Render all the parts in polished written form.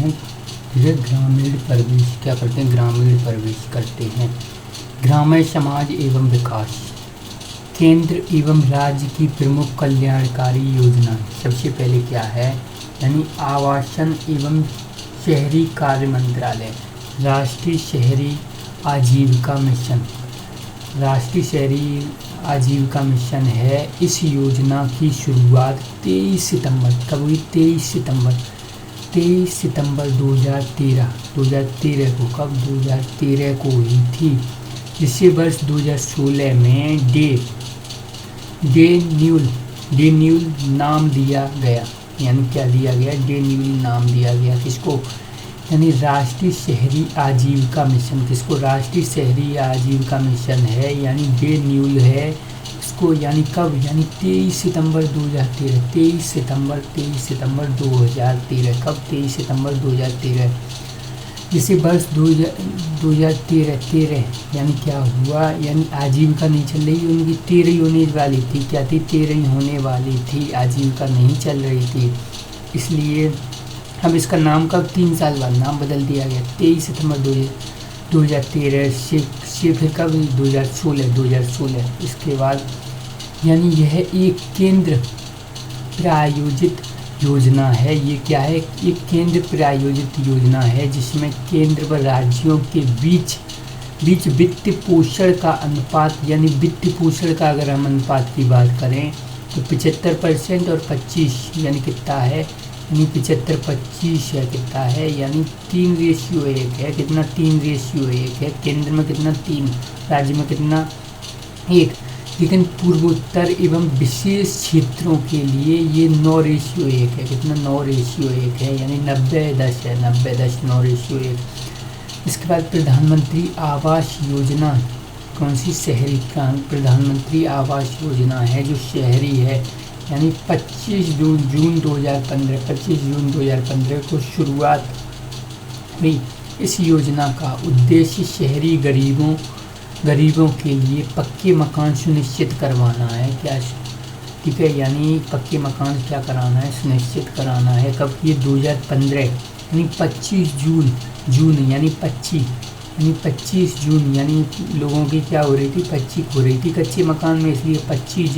हैं, ठीक है, ग्रामीण प्रवेश क्या करते हैं, ग्रामीण प्रवेश करते हैं। ग्रामीण समाज एवं विकास, केंद्र एवं राज्य की प्रमुख कल्याणकारी योजना। सबसे पहले क्या है, यानी आवासन एवं शहरी कार्य मंत्रालय, राष्ट्रीय शहरी आजीविका मिशन। राष्ट्रीय शहरी आजीविका मिशन है। इस योजना की शुरुआत 23 सितंबर कब हुई, 23 सितंबर 2013 को, कब 2013 को हुई थी, जिसे वर्ष 2016 में डे न्यूल नाम दिया गया। यानी क्या दिया गया, डे न्यूल नाम दिया गया किसको, यानी राष्ट्रीय शहरी आजीविका मिशन। किसको, राष्ट्रीय शहरी आजीविका मिशन है, यानी डे न्यूल है इसको, यानी कब, यानी 23 सितंबर 2013, 23 सितंबर 2013, कब 23 सितंबर 2013, जिसे वर्ष 2013 यानी क्या हुआ, यानी आजीविका नहीं चल रही, उनकी 13 होने वाली थी, क्या थी, 13 होने वाली थी, आजीविका नहीं चल रही थी। इसलिए अब इसका नाम कब, 3 साल बाद नाम बदल दिया गया, 23 सितंबर 2013 से फिर कब, 2016। इसके बाद यानी यह एक केंद्र प्रायोजित योजना है। ये क्या है, एक केंद्र प्रायोजित योजना है, जिसमें केंद्र व राज्यों के बीच वित्त पोषण का अनुपात, यानी वित्त पोषण का अगर हम अनुपात की बात करें तो 75% और 25 यानी कितना है, यानी 75-25 है, कितना है, यानी 3:1 है, कितना, 3:1 है। केंद्र में कितना, 3, राज्य में कितना, 1। लेकिन पूर्वोत्तर एवं विशेष क्षेत्रों के लिए ये 9:1 है, कितना, 9:1 है, यानी 90-10 है, 90-10, 9:1। इसके बाद प्रधानमंत्री आवास योजना, कौन सी, शहरी का प्रधानमंत्री आवास योजना है जो शहरी है, यानी 25 जून 2015 को शुरुआत हुई। इस योजना का उद्देश्य शहरी गरीबों के लिए पक्के मकान सुनिश्चित करवाना है, क्या, ठीक है, यानी पक्के मकान क्या कराना है, सुनिश्चित कराना है। कब, ये 2015 यानी 25 जून यानी 25 जून, यानी लोगों की क्या हो रही थी, 25 हो रही थी कच्चे मकान में, इसलिए 25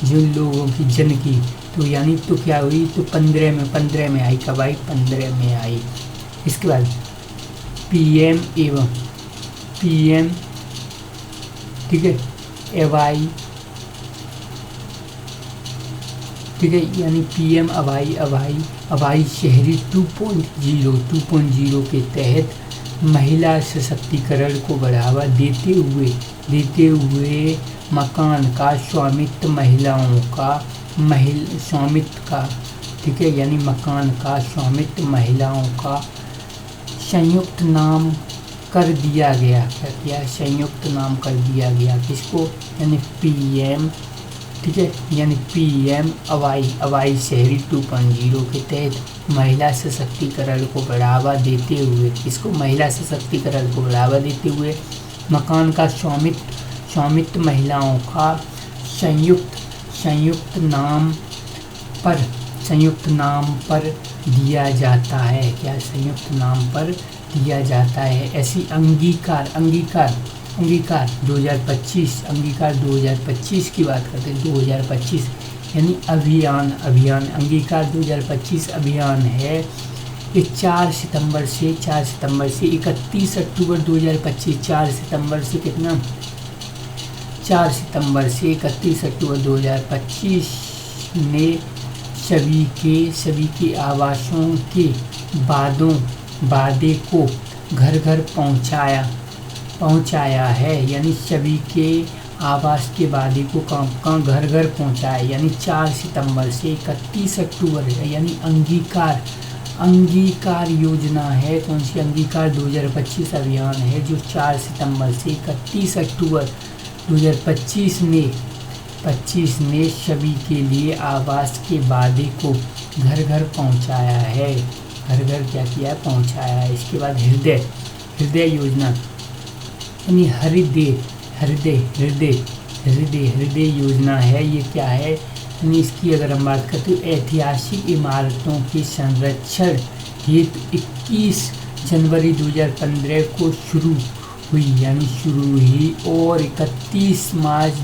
जिन लोगों की जन की, तो यानी तो क्या हुई, तो 15 में आई, कब आई, 15 में आई। इसके बाद पीएम, ठीक है, एवाई, ठीक है, यानी पीएम अवाई शहरी 2.0 के तहत महिला सशक्तिकरण को बढ़ावा देते हुए मकान का स्वामित्व महिलाओं का, स्वामित्व का, ठीक है, यानी मकान का स्वामित्व महिलाओं का संयुक्त नाम कर दिया गया। क्या किया, संयुक्त नाम कर दिया गया, किसको, यानी पीएम, ठीक है, यानी पीएम अवाई शहरी 2.0 के तहत महिला सशक्तिकरण को बढ़ावा देते हुए, किसको, महिला सशक्तिकरण को बढ़ावा देते हुए मकान का स्वामित्व महिलाओं का संयुक्त नाम पर दिया जाता है, क्या, संयुक्त नाम पर दिया जाता है। ऐसी अंगीकार 2025 की बात करते हैं, 2025 यानी अभियान अंगीकार 2025 अभियान है। ये 4 सितंबर से 31 अक्टूबर 2025, 4 सितंबर से कितना, 4 सितंबर से 31 अक्टूबर 2025 ने सभी के आवासों के वादे को घर घर पहुंचाया है, यानी सभी के आवास के वादे को कहाँ घर घर पहुंचाया, यानी 4 सितंबर से 31 अक्टूबर, यानी अंगीकार योजना है। कौन सी, अंगीकार 2025 अभियान है जो 4 सितंबर से 31 अक्टूबर 2025 ने सभी के लिए आवास के वादे को घर घर पहुंचाया है, घर घर क्या किया, पहुंचाया है। इसके बाद हृदय योजना, यानी हृदय योजना है। ये क्या है, यानी इसकी अगर हम बात करते हैं, ऐतिहासिक इमारतों के संरक्षण हेतु 21 जनवरी 2015 को शुरू हुई, यानी शुरू हुई, और 31 मार्च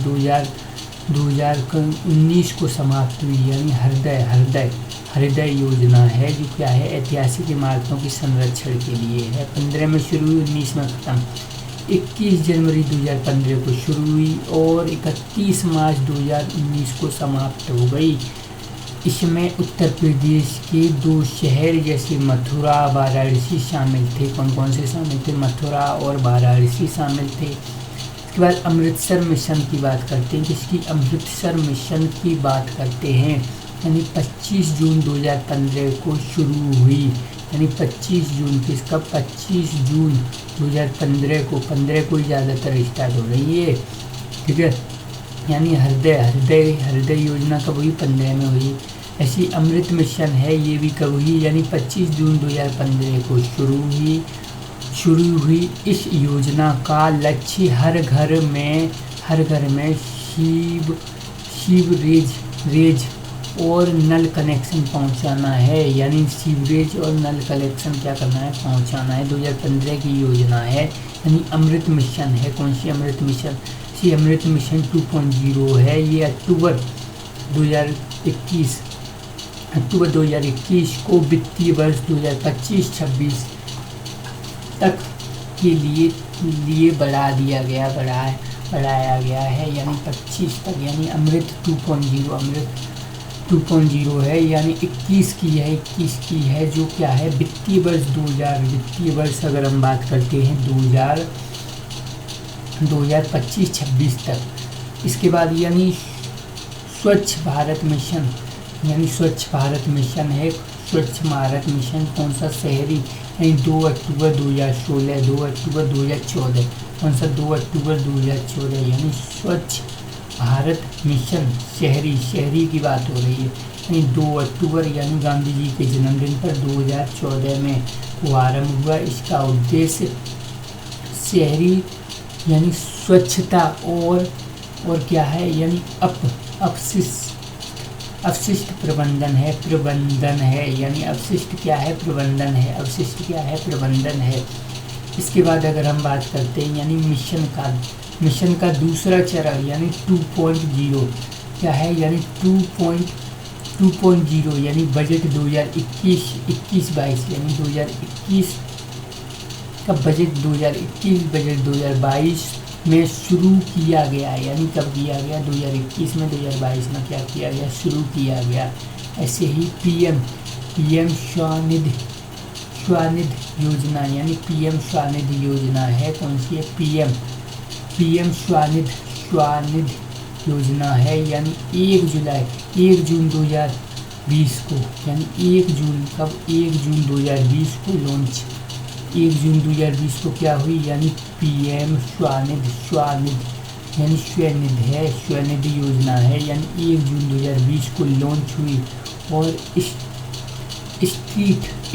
2019 को समाप्त हुई, यानी हृदय योजना है, जो क्या है, ऐतिहासिक इमारतों के संरक्षण के लिए है। 15 में शुरू हुई, 19 में ख़त्म। 21 जनवरी 2015 को शुरू हुई और 31 मार्च 2019 को समाप्त हो गई। इसमें उत्तर प्रदेश के 2 शहर जैसे मथुरा, वाराणसी शामिल थे। कौन कौन से शामिल थे? मथुरा और वाराणसी शामिल थे। इसके बाद अमृतसर मिशन की बात करते हैं। जिसकी अमृतसर मिशन की बात करते हैं, यानी 25 जून 2015 को शुरू हुई, यानी 25 जून किसका? 25 जून 2015 को, 15 को ही ज़्यादातर स्टार्ट हो रही है, ठीक है। यानी हृदय योजना कब हुई? 15 में हुई। ऐसी अमृत मिशन है, ये भी कब हुई? यानी 25 जून 2015 को शुरू हुई। इस योजना का लक्ष्य हर घर में सीवरेज और नल कनेक्शन पहुंचाना है, यानी सीवरेज और नल कनेक्शन क्या करना है? पहुंचाना है। 2015 की योजना है, यानी अमृत मिशन है। कौन सी अमृत मिशन? अमृत मिशन 2.0 है। ये अक्टूबर 2021 को वित्तीय वर्ष 2025-26 तक के लिए बढ़ाया गया है, यानी 25 तक, यानी अमृत 2.0 है, यानी 21 की है, जो क्या है, वित्तीय वर्ष अगर हम बात करते हैं 2025-26 तक। इसके बाद यानी स्वच्छ भारत मिशन है। स्वच्छ भारत मिशन कौन सा? शहरी, यानी 2 अक्टूबर 2014, कौन सा? 2 अक्टूबर 2014, यानी स्वच्छ भारत मिशन शहरी की बात हो रही है, यानी 2 अक्टूबर, यानी गांधी जी के जन्मदिन पर 2014 में वो आरम्भ हुआ। इसका उद्देश्य शहरी यानी स्वच्छता और क्या है, यानी अपशिष्ट प्रबंधन है, यानी अपशिष्ट क्या है? प्रबंधन है। इसके बाद अगर हम बात करते हैं, यानी मिशन का दूसरा चरण, यानी 2.0 क्या है? यानी 2.0, यानी बजट 2021-22, यानी 2021 का बजट 2022 में शुरू किया गया, यानी कब किया गया? 2021 में, 2022 में क्या किया गया? शुरू किया गया। ऐसे ही पीएम स्वनिधि योजना, यानी पीएम स्वनिधि योजना है। कौन सी है? पीएम स्वनिधि योजना है, यानी 1 जून 2020 को, यानी 1 जून 2020 को लॉन्च, 1 जून 2020 को क्या हुई? यानी पीएम स्वनिधि यानी स्वनिधि योजना है, यानी 1 जून 2020 को लॉन्च हुई। और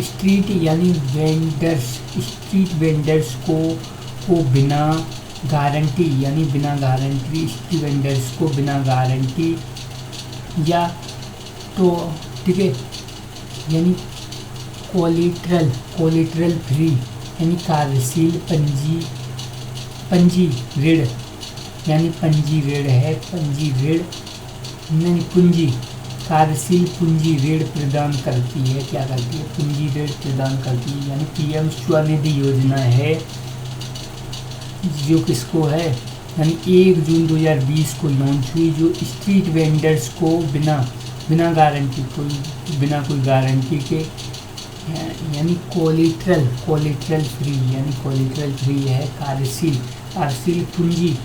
स्ट्रीट यानी स्ट्रीट वेंडर्स को बिना गारंटी, यानी बिना गारंटी, स्ट्रीट वेंडर्स को बिना गारंटी या तो, ठीक है, यानी कोलेटरल फ्री, यानी कार्यशील पंजी ऋण, यानी पंजी ऋण कार्यशील पूंजी ऋण प्रदान करती है। क्या करती है? पूंजी ऋण प्रदान करती है, यानी पीएम स्वनिधि योजना है, जो किसको है? यानी 1 जून 2020 को लॉन्च हुई, जो स्ट्रीट वेंडर्स को बिना गारंटी, बिना कोई गारंटी के, यानी कोलेटरल फ्री है, कार्यशील पूंजी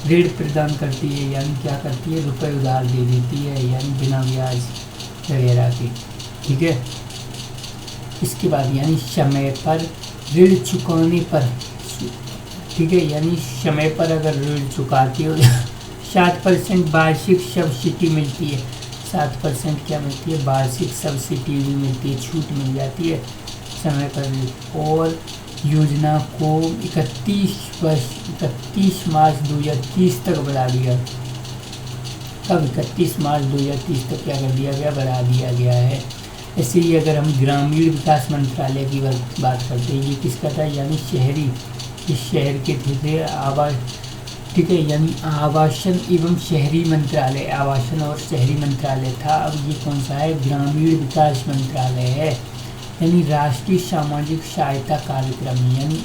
ऋण प्रदान करती है, यानी क्या करती है? रुपए उधार दे देती है, यानी बिना ब्याज वगैरह के, ठीक है। इसके बाद यानी समय पर ऋण चुकाने पर, ठीक है, यानी समय पर अगर ऋण चुकाते हो 7% वार्षिक सब्सिडी मिलती है। 7% क्या मिलती है? वार्षिक सब्सिडी भी मिलती है, छूट मिल जाती है समय पर। और योजना को 31 मार्च 2030 तक बढ़ा दिया। कब? 31 मार्च 2030 तक क्या कर दिया गया? बढ़ा दिया गया है। ऐसे ही अगर हम ग्रामीण विकास मंत्रालय की बात करते हैं, ये किसका था, यानी शहरी, इस शहर के थे आवास, ठीक है, यानी आवासन एवं शहरी मंत्रालय, आवासन और शहरी मंत्रालय था। अब ये कौन सा है, ग्रामीण विकास मंत्रालय है। यानी राष्ट्रीय सामाजिक सहायता कार्यक्रम, यानी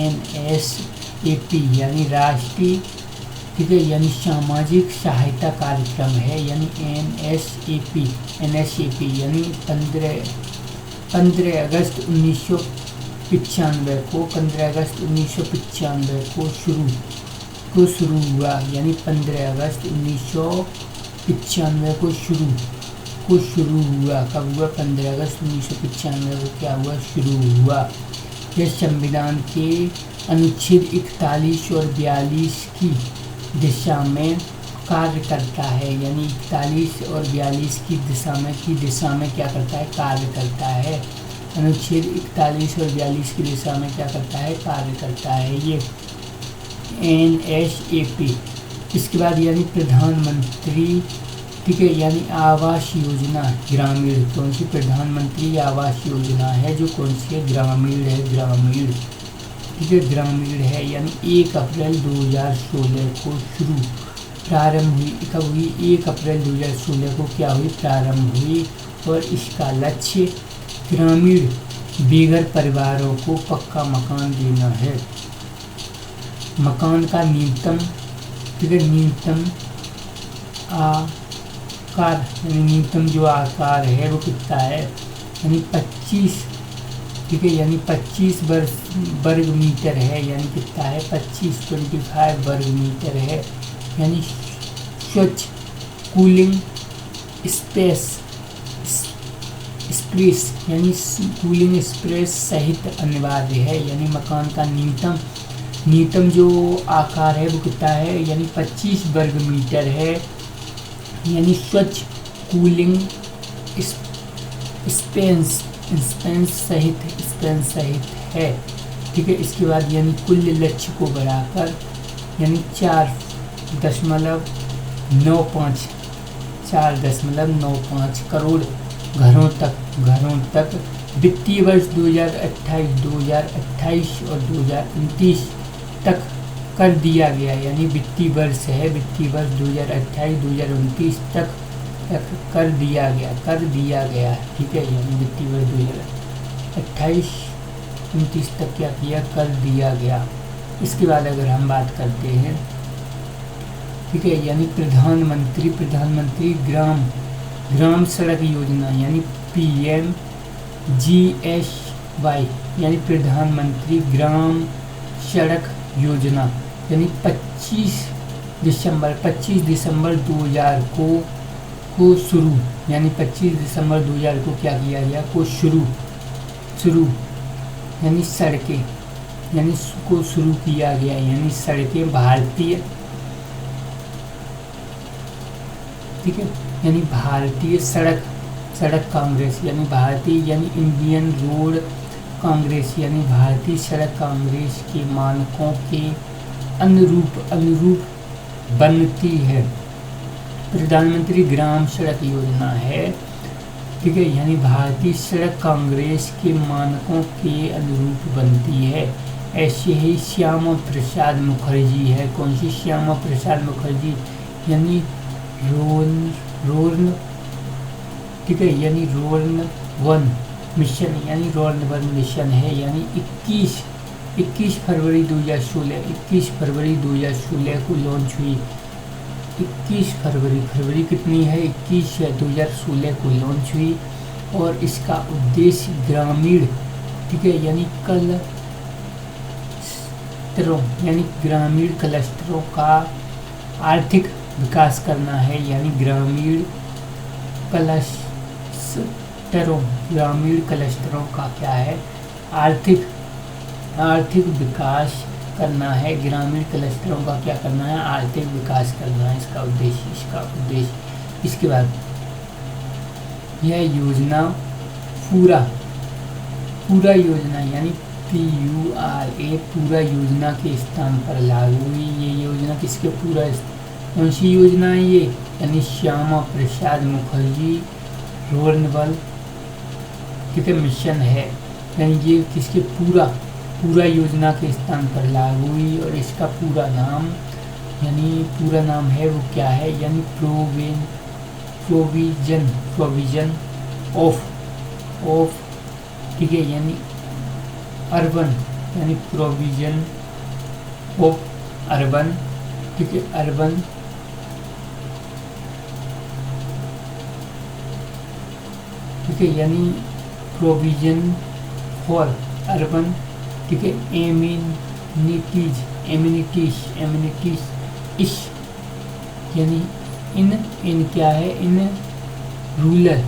NSAP, यानी राष्ट्रीय, ठीक है, यानी सामाजिक सहायता कार्यक्रम है, यानी NSAP, यानी 15 अगस्त 1995 को 15 अगस्त 1995 को शुरू हुआ, यानी 15 अगस्त 1995 को शुरू हुआ। कब हुआ, 15 अगस्त 1995 को क्या हुआ, शुरू हुआ। यह संविधान के अनुच्छेद 41 और 42 की दिशा में कार्य करता है, यानी 41 और 42 की दिशा में क्या करता है, कार्य करता है। अनुच्छेद 41 और 42 की दिशा में क्या करता है, कार्य करता है ये NSAP। इसके बाद यानी प्रधानमंत्री, ठीक है, यानी आवास योजना ग्रामीण, कौन सी, प्रधानमंत्री आवास योजना है, जो कौन सी है, ग्रामीण है, ग्रामीण, ठीक है, ग्रामीण है। यानी 1 अप्रैल 2016 को प्रारंभ हुई, कब हुई, 1 अप्रैल 2016 को क्या हुई, प्रारंभ हुई। और इसका लक्ष्य ग्रामीण बेघर परिवारों को पक्का मकान देना है। मकान का न्यूनतम, ठीक है, न्यूनतम आकार, यानी न्यूनतम जो आकार है वो कितना है, यानी 25, ठीक है, यानी 25 वर्ग मीटर है, यानी कितना है, 25 वर्ग मीटर है। यानी स्वच्छ कूलिंग स्पेस, यानी कूलिंग स्पेस सहित अनिवार्य है। यानी मकान का न्यूनतम जो आकार है वो कितना है, यानी 25 वर्ग मीटर है, यानी स्वच्छ कूलिंग स्पेस सहित है, ठीक है। इसके बाद यानी कुल लक्ष्य को बढ़ाकर यानी 4.95 करोड़ घरों तक वित्तीय वर्ष 2028 और 2029 तक कर दिया गया। यानी वित्तीय वर्ष 2028-2029 तक कर दिया गया, ठीक है। यानी वित्तीय वर्ष 2028-29 तक क्या किया, कर दिया गया। इसके बाद अगर हम बात करते हैं, ठीक है, यानी प्रधानमंत्री ग्राम सड़क योजना, यानी PMGSY, यानी प्रधानमंत्री ग्राम सड़क योजना, यानी 25 दिसंबर 2000 को शुरू, यानी 25 दिसंबर 2000 को क्या किया गया, को शुरू, यानी सड़कें, यानी को शुरू किया गया। यानी सड़कें भारतीय, ठीक है, यानी भारतीय सड़क कांग्रेस, यानी इंडियन रोड कांग्रेस, यानी भारतीय सड़क कांग्रेस के मानकों के अनुरूप बनती है। प्रधानमंत्री ग्राम सड़क योजना है, ठीक है, यानी भारतीय सड़क कांग्रेस के मानकों के अनुरूप बनती है। ऐसे ही श्यामा प्रसाद मुखर्जी है, कौन सी, श्यामा प्रसाद मुखर्जी, यानी रोर्न, ठीक है, यानी रोर्न 1 मिशन, यानी रोर्न 1 मिशन है। यानी 21 फरवरी 2016 को लॉन्च हुई। 21 फरवरी कितनी है, 21 है 2016 को लॉन्च हुई। और इसका उद्देश्य ग्रामीण, ठीक है, यानी ग्रामीण क्लस्टरों का आर्थिक विकास करना है। यानी ग्रामीण क्लस्टरों का क्या है, आर्थिक विकास करना है। ग्रामीण क्लस्टरों का क्या करना है, आर्थिक विकास करना है, इसका उद्देश्य। इसके बाद यह योजना पूरा योजना, यानी PURA पूरा योजना के स्थान पर लागू हुई। ये योजना किसके पूरा, कौन सी योजना है ये, यानी श्यामा प्रसाद मुखर्जी रोर्नवल ठीक है मिशन है, यानी ये किसके पूरा योजना के स्थान पर लागू हुई। और इसका पूरा नाम है वो क्या है, यानी प्रोविजन ऑफ ठीक है, यानी अर्बन, यानी प्रोविजन ऑफ अर्बन, ठीक है अर्बन ठीक है, यानी प्रोविजन फॉर अर्बन, ठीक है एमिनिटीज इस, यानी इन क्या है, इन रूरल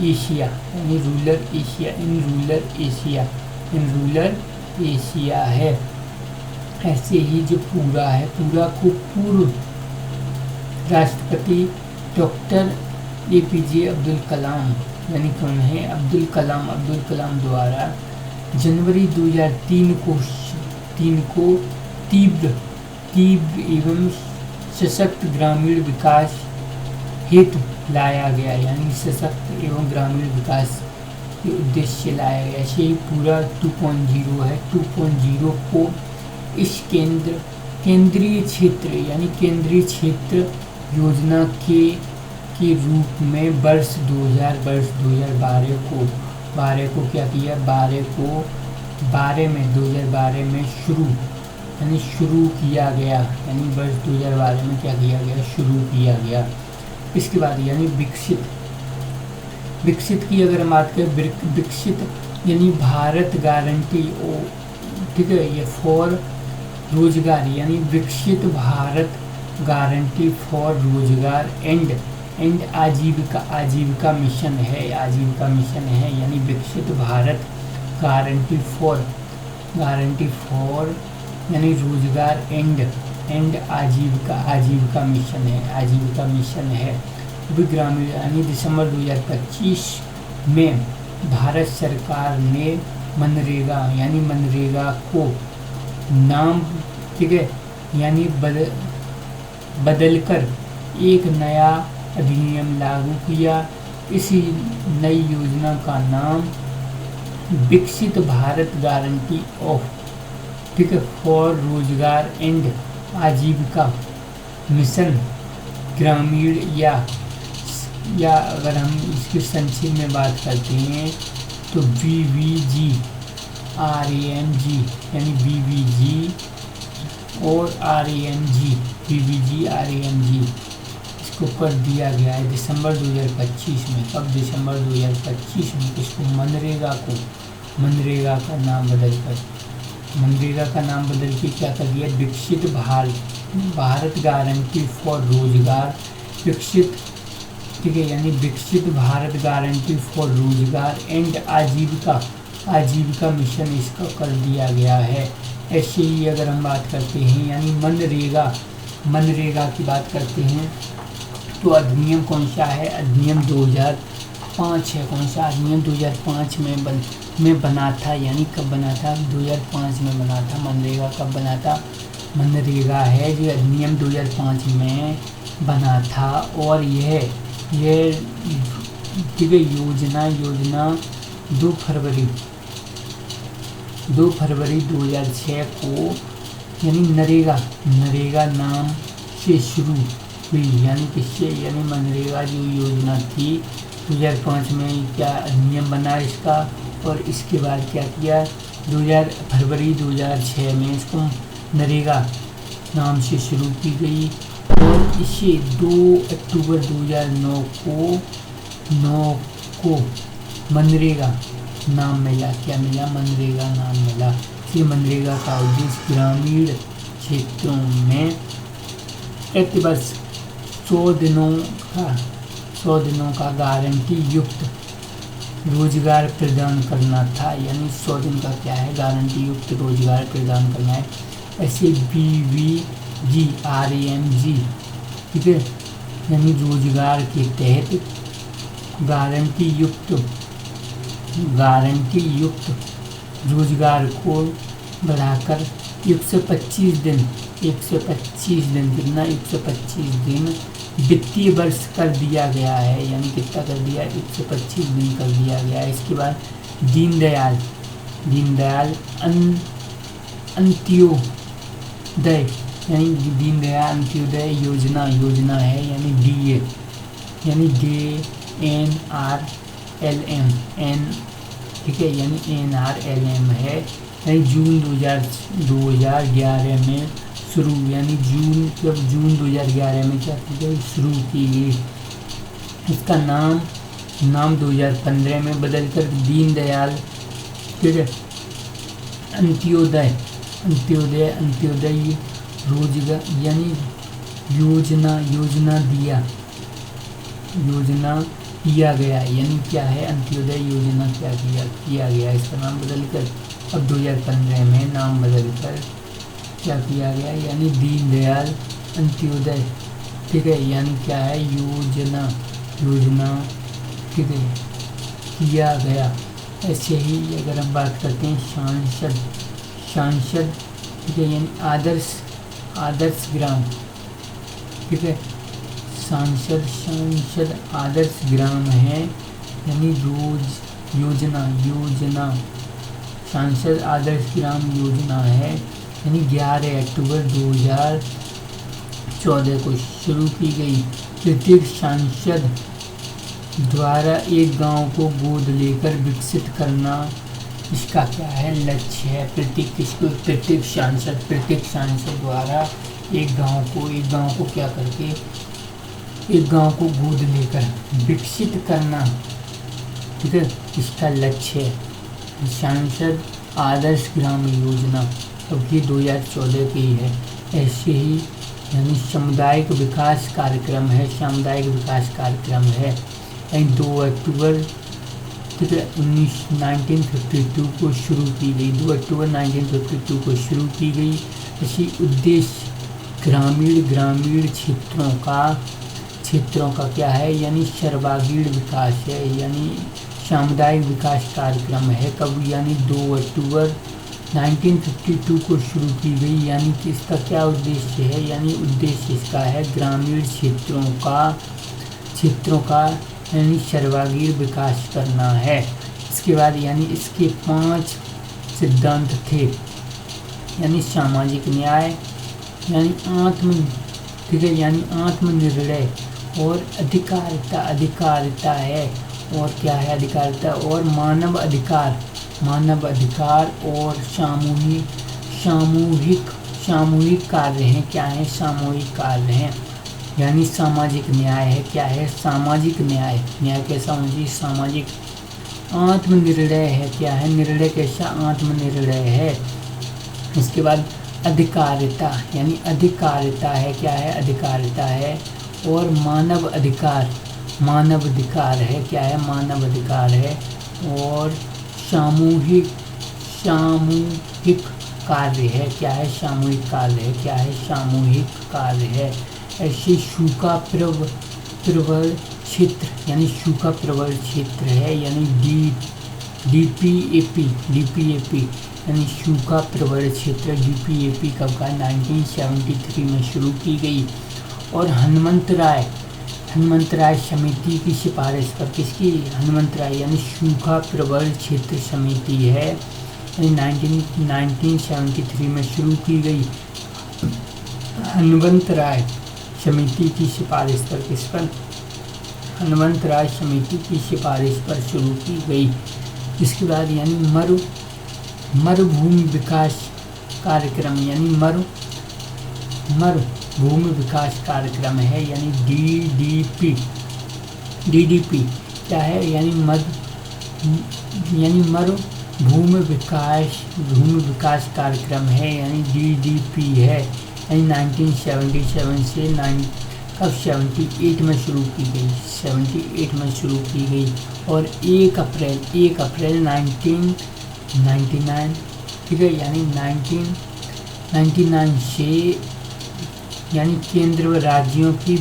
एशिया, यानी इन रूरल एशिया है। ऐसे ही जो पूरा को पूर्व राष्ट्रपति डॉक्टर APJ अब्दुल कलाम, यानी कौन है, अब्दुल कलाम द्वारा जनवरी 2003 को तीव्र एवं सशक्त ग्रामीण विकास हेतु लाया गया, यानी सशक्त एवं ग्रामीण विकास के उद्देश्य से लाया गया। ऐसे ही पूरा 2.0 है। 2.0 को इस केंद्रीय क्षेत्र योजना के रूप में वर्ष 2012 को क्या किया, 2012 में शुरू किया गया, यानी वर्ष 2012 में क्या किया गया, शुरू किया गया। इसके बाद यानी विकसित की अगर हम बात करें, विकसित यानी भारत गारंटी ठीक है, ये फॉर रोजगार, यानी विकसित भारत गारंटी फॉर रोजगार एंड आजीविका मिशन है, यानी विकसित भारत गारंटी फॉर यानी रोजगार एंड आजीविका मिशन है। भी ग्रामीण, यानी दिसंबर 2025 में भारत सरकार ने मनरेगा को नाम ठीक है, यानी बदलकर एक नया अधिनियम लागू किया। इसी नई योजना का नाम विकसित भारत गारंटी ऑफ ठीक है फॉर रोजगार एंड आजीविका मिशन ग्रामीण, या अगर हम इसके संक्षेप में बात करते हैं तो BVG RAMG, यानी BVG और RAMG इसको कर दिया गया है दिसंबर 2025 में। कब, दिसंबर 2025 में इसको मनरेगा का नाम बदल के क्या कर दिया, विकसित भारत गारंटी फॉर रोजगार, विकसित ठीक है, यानी विकसित भारत गारंटी फॉर रोजगार एंड आजीविका मिशन इसका कर दिया गया है। ऐसे ही अगर हम बात करते हैं, यानी मनरेगा की बात करते हैं तो अधिनियम कौन सा है, अधिनियम 2005 है। कौन सा अधिनियम 2005 में बना था, यानी कब बना था, 2005 में बना था। मनरेगा कब बना था, मनरेगा है जो अधिनियम 2005 में बना था। और यह ठीक है योजना 2 फरवरी 2006 को यानी नरेगा नाम से शुरू हुई, यानी किससे, यानी मनरेगा जो योजना थी 2005 में क्या अधिनियम बना इसका, और इसके बाद क्या किया, फरवरी 2006 में इसको नरेगा नाम से शुरू की गई। और इसे 2 अक्टूबर 2009 को मनरेगा नाम मिला। क्या मिला, मनरेगा नाम मिला। फिर मनरेगा का उद्देश्य ग्रामीण क्षेत्रों में प्रतिवर्ष 100 दिनों का गारंटी युक्त रोजगार प्रदान करना था, यानी 100 दिन का क्या है, गारंटी युक्त रोजगार प्रदान करना है। ऐसे BVG RAMG ठीक है, यानी रोजगार के तहत गारंटी युक्त रोजगार को बढ़ाकर 125 दिन कितना, 125 दिन वित्तीय वर्ष कर दिया गया है, यानी कितना कर दिया, 125 दिन कर दिया गया है। इसके बाद दीनदयाल अंत्योदय, यानी दीनदयाल अंत्योदय योजना है, यानी DA, यानी DNRLM, ठीक है, यानी NRLM है, यानी जून 2011 में शुरू, यानी जून 2011 में क्या की गई, शुरू की गई। इसका नाम 2015 में बदलकर दीनदयाल, ठीक है, अंत्योदय रोजगार यानी योजना किया गया, यानी क्या है, अंत्योदय योजना क्या किया गया। इसका नाम बदलकर अब 2015 में नाम बदलकर क्या किया गया, यानी दीनदयाल अंत्योदय, ठीक है, यानी क्या है, योजना, ठीक है, किया गया। ऐसे ही अगर हम बात करते हैं सांसद, ठीक है, यानी आदर्श ग्राम, ठीक है, सांसद आदर्श ग्राम है, यानी योजना सांसद आदर्श ग्राम योजना है, यानी 11 अक्टूबर 2014 को शुरू की गई। प्रत्येक सांसद द्वारा एक गांव को गोद लेकर विकसित करना इसका क्या है, लक्ष्य है। प्रत्येक सांसद द्वारा एक गांव को क्या करके, एक गांव को गोद लेकर विकसित करना, ठीक है, इसका लक्ष्य है। सांसद आदर्श ग्राम योजना, अब ये 2014 की है। ऐसे ही यानी सामुदायिक विकास कार्यक्रम है, यानी 2 अक्टूबर, ठीक है, 1952 को शुरू की गई, 2 अक्टूबर 1952 को शुरू की गई। इसी उद्देश्य ग्रामीण क्षेत्रों का क्या है, यानी सर्वांगीण विकास है, यानी सामुदायिक विकास कार्यक्रम है। कब, यानी 2 अक्टूबर 1952 को शुरू की गई, यानी कि इसका क्या उद्देश्य है, यानी उद्देश्य इसका है ग्रामीण क्षेत्रों का यानी सर्वांगीण विकास करना है। इसके बाद यानी इसके 5 सिद्धांत थे, यानी सामाजिक न्याय, यानी आत्मनिर्णय और अधिकारिता है, और क्या है, अधिकारिता और मानव अधिकार और सामूहिक कार्य हैं, क्या है, सामूहिक कार्य हैं। यानी सामाजिक न्याय है, क्या है, सामाजिक न्याय कैसा होना चाहिए, सामाजिक। आत्मनिर्णय है, क्या है, निर्णय कैसा, आत्मनिर्णय है। इसके बाद अधिकारिता, यानी अधिकारिता है, क्या है, अधिकारिता है। और मानव अधिकार है, क्या है, मानव अधिकार है। और सामूहिक कार्य है, क्या है, सामूहिक कार्य है, क्या है, सामूहिक कार्य है। ऐसे सूखा प्रबल क्षेत्र, यानी सूखा प्रबल क्षेत्र है, यानी DPAP, यानी सूखा प्रबल क्षेत्र DPAP कब का, 1973 में शुरू की गई। और हनुमंत राय समिति की सिफारिश पर, किसकी, हनुमंत राय, यानी सूखा प्रबल क्षेत्र समिति है, यानी 1973 में शुरू की गई। हनुमंत राय समिति की सिफारिश पर, किस पर, हनुमंत राय समिति की सिफारिश पर शुरू की गई। इसके बाद यानी मरुभूमि विकास कार्यक्रम, यानी मरुभूमि विकास कार्यक्रम है, यानी DDP क्या है, यानी मरुभूमि विकास कार्यक्रम है, यानी DDP है, यानी 1977 से 78 में शुरू की गई, 78 में शुरू की गई। और 1 अप्रैल 1999, ठीक है, यानी 1999 से यानी केंद्र व राज्यों की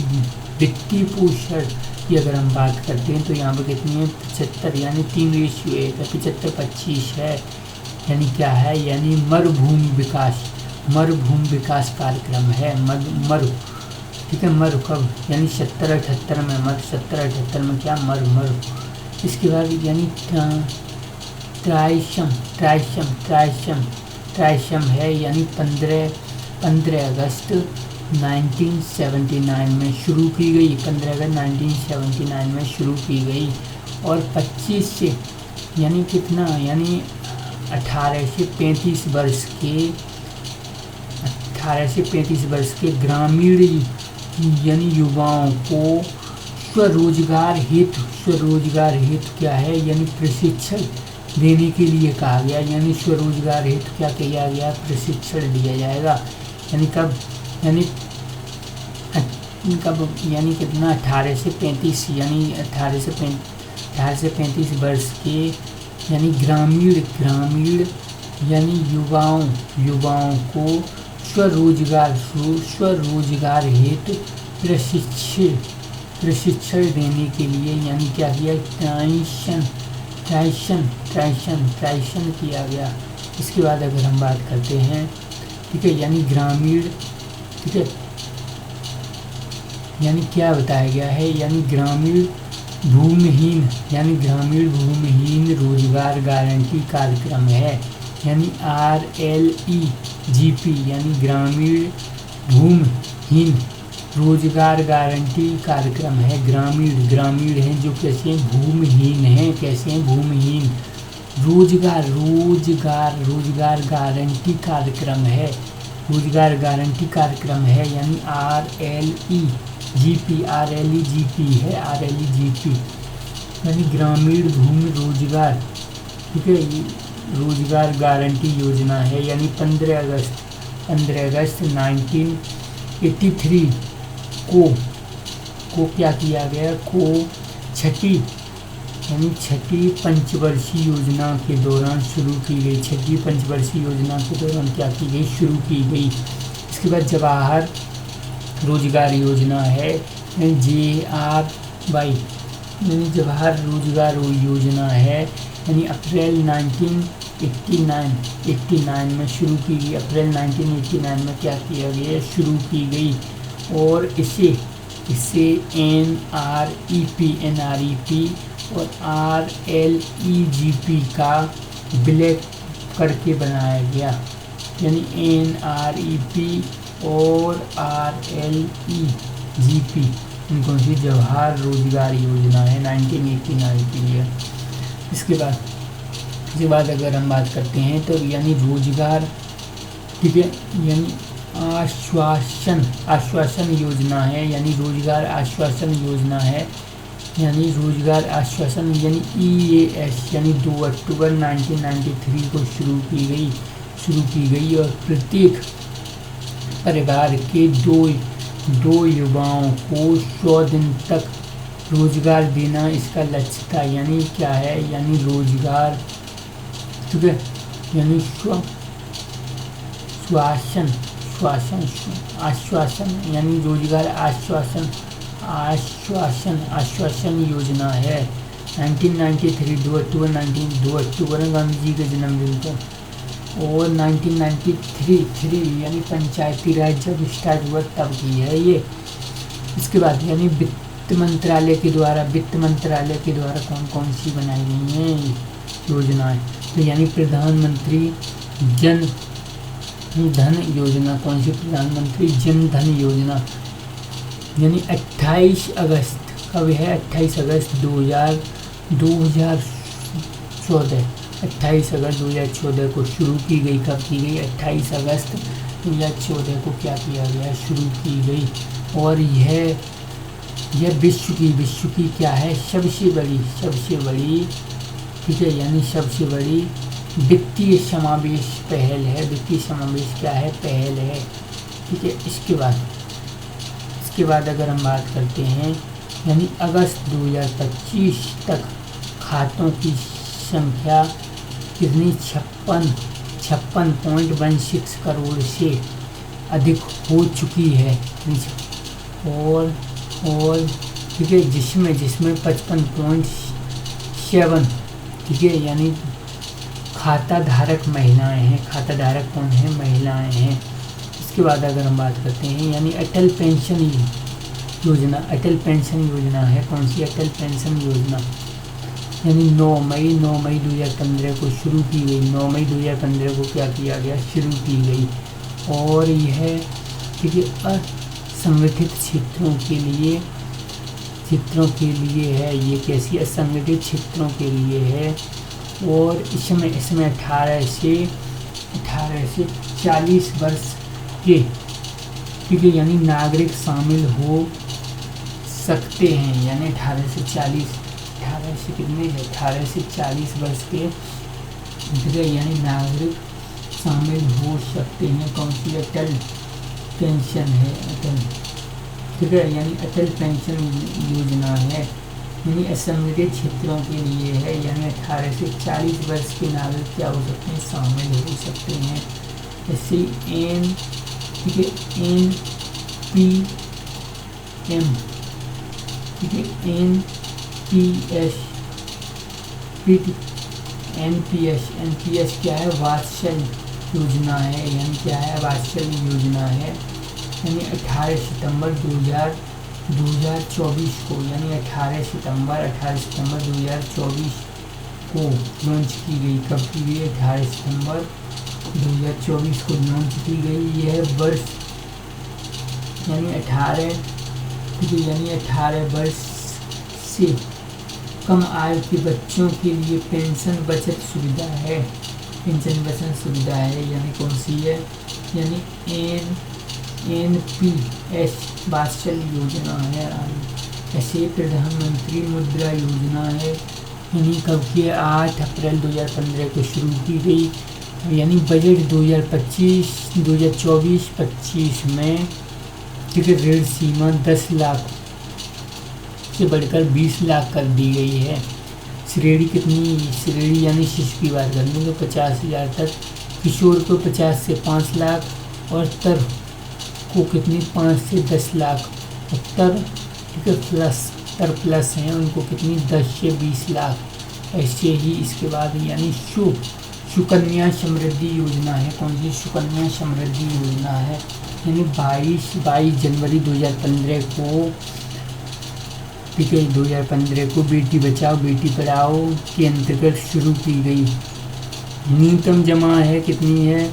वित्तीय पोषण की अगर हम बात करते हैं तो यहाँ पर कितनी है, 75, यानी 3:1 है, 75-25 है। यानी क्या है, यानी मरुभूमि विकास कार्यक्रम है, ठीक है। मर कब, यानी 70-78 में मर, 70-78 में क्या मर मर। इसके बाद यानी ट्राइशम है, यानी 15 अगस्त 1979 में शुरू की गई, 15 अगस्त 1979 में शुरू की गई। और 25 से यानी कितना, यानी 18 से 35 वर्ष के ग्रामीण यानी युवाओं को स्वरोजगार हेतु क्या है, यानी प्रशिक्षण देने के लिए कहा गया। यानी स्वरोजगार हेतु क्या किया गया, प्रशिक्षण दिया जाएगा। यानी कब, यानी कितना, 18 से 35, यानी 18 से 35 वर्ष के यानी ग्रामीण यानी युवाओं को स्वरोजगार हेतु प्रशिक्षण देने के लिए यानी क्या किया, ट्राइशन किया गया। इसके बाद अगर हम बात करते हैं, ठीक है, यानी ग्रामीण, ठीक है, यानी क्या बताया गया है, यानी ग्रामीण भूमिहीन रोजगार गारंटी कार्यक्रम है, यानी RLEGP, यानी ग्रामीण भूमिहीन रोजगार गारंटी कार्यक्रम है। ग्रामीण हैं जो कैसे हैं, भूमिहीन हैं, कैसे हैं, भूमिहीन। रोजगार गारंटी कार्यक्रम है, रोजगार गारंटी कार्यक्रम है, यानी RLEGP है, RLEGP, यानी ग्रामीण भूमि रोजगार, ठीक है, रोजगार गारंटी योजना है। यानी 15 अगस्त 1983 को क्या किया गया, छठी पंचवर्षीय योजना के दौरान शुरू की गई, छठी पंचवर्षीय योजना के दौरान क्या की गई, शुरू की गई। इसके बाद जवाहर रोजगार योजना है, JRY, यानी जवाहर रोजगार योजना है, यानी अप्रैल 1989 में शुरू की गई, अप्रैल 1989 में क्या किया गया, शुरू की गई। और इसे NREP और RLEGP का विलय करके बनाया गया, यानी NREP और RLEGP इनको सी जवाहर रोजगार योजना है 1989 के लिए। इसके बाद अगर हम बात करते हैं तो यानी रोजगार, ठीक है, यानी आश्वासन योजना है, यानी रोजगार आश्वासन योजना है, यानी रोजगार आश्वासन यानी EAS, यानी 2 अक्टूबर 1993 को शुरू की गई और प्रत्येक परिवार के दो युवाओं को 100 दिन तक रोजगार देना इसका लक्ष्य था। यानी क्या है, यानी रोजगार, ठीक है, यानी आश्वासन यानी रोजगार आश्वासन योजना है। 1993 2 अक्टूबर गांधी जी के जन्मदिन को, और 1993 यानी पंचायती राज जब स्टार्ट हुआ तब की है ये। इसके बाद यानी वित्त मंत्रालय के द्वारा कौन कौन सी बनाई गई हैं योजनाएं, तो यानी प्रधानमंत्री जन धन योजना, कौन सी, प्रधानमंत्री जन धन योजना, यानी 28 अगस्त, कब है, 28 अगस्त 2014, 28 अगस्त 2014 को शुरू की गई। कब की गई, 28 अगस्त 2014 को क्या किया गया, शुरू की गई। और यह विश्व की क्या है, सबसे बड़ी, ठीक है, यानी सबसे बड़ी वित्तीय समावेश पहल है, वित्तीय समावेश क्या है, पहल है, ठीक है। इसके बाद अगर हम बात करते हैं, यानी अगस्त 2025 तक खातों की संख्या कितनी, 56.16 करोड़ से अधिक हो चुकी है, और ठीक है, जिसमें 55.7, ठीक है, यानी खाता धारक महिलाएं हैं, खाता धारक कौन है, महिलाएं हैं। इसके बाद अगर हम बात करते हैं, यानी अटल पेंशन योजना अटल पेंशन योजना है। कौन सी? अटल पेंशन योजना, यानी 9 मई 2015 को शुरू की गई। 9 मई 2015 को क्या किया गया? शुरू की गई। और यह ठीक है असंगठित क्षेत्रों के लिए है। ये कैसी? असंगठित क्षेत्रों के लिए है। और इसमें 18 से 40 वर्ष के ठीक है यानी नागरिक शामिल हो सकते हैं। यानी 18 से 40 वर्ष के ठीक है यानी नागरिक शामिल हो सकते हैं। कौन सी? अटल पेंशन है। अटल ठीक है यानी अटल पेंशन योजना है, यानी असंगठित क्षेत्रों के लिए है। यानी 18 से 40 वर्ष के नागरिक क्या हो सकते हैं? शामिल हो सकते हैं। जैसे ठीक है NPM ठीक है NPS क्या है? वात्सल्य योजना है। यानी क्या है? वात्सल्य योजना है। यानी 18 सितंबर 2024 को, यानी 18 सितंबर 2024 को लॉन्च की गई। कब की गई? 18 सितंबर 2024 को लॉन्च की गई। यह वर्ष यानी 18 वर्ष से कम आयु के बच्चों के लिए पेंशन बचत सुविधा है। पेंशन बचत सुविधा है, यानी कौन सी है? यानी NPS वात्सल्य योजना है। ऐसे प्रधानमंत्री मुद्रा योजना है, यानी कब की? 8 अप्रैल 2015 को शुरू की गई। यानी बजट 2024-25 में ठीक है ऋण सीमा 10 लाख से बढ़कर 20 लाख कर दी गई है। श्रेणी कितनी? श्रेणी यानी शिशु की बात करें तो 50,000 तक, किशोर को 50 से 5 लाख और तर को कितनी? 5 से 10 लाख। तर ठीक है प्लस हैं उनको कितनी? 10 से 20 लाख। ऐसे ही इसके बाद यानी सुकन्या समृद्धि योजना है। कौन सी? सुकन्या समृद्धि योजना है, यानी 22 जनवरी 2015 को ठीक है 2015 को बेटी बचाओ बेटी पढ़ाओ के अंतर्गत शुरू की गई। न्यूनतम जमा है कितनी है?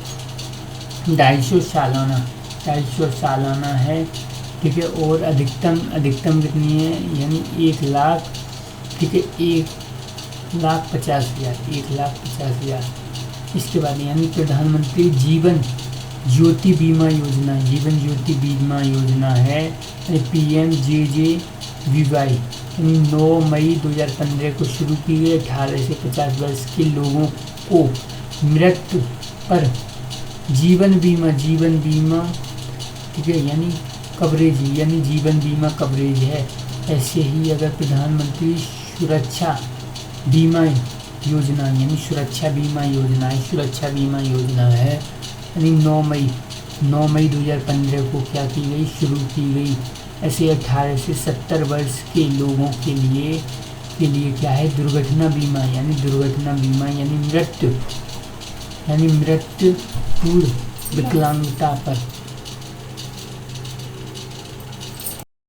250 सालाना है ठीक है। और अधिकतम कितनी है? यानी 1 लाख ठीक है 1,50,000। इसके बाद यानी प्रधानमंत्री जीवन ज्योति बीमा योजना है, PMJJBY, यानी 9 मई 2015 को शुरू की गई। 18 से 50 वर्ष के लोगों को मृत्यु पर जीवन बीमा ठीक है यानी कवरेज, यानी जीवन बीमा कवरेज है। ऐसे ही अगर प्रधानमंत्री सुरक्षा बीमा योजना, यानी सुरक्षा बीमा योजना है, यानी 9 मई 2015 को क्या की गई? शुरू की गई। ऐसे 18 से 70 वर्ष के लोगों के लिए क्या है? दुर्घटना बीमा यानी मृत्यु पूर्व विकलांगता पर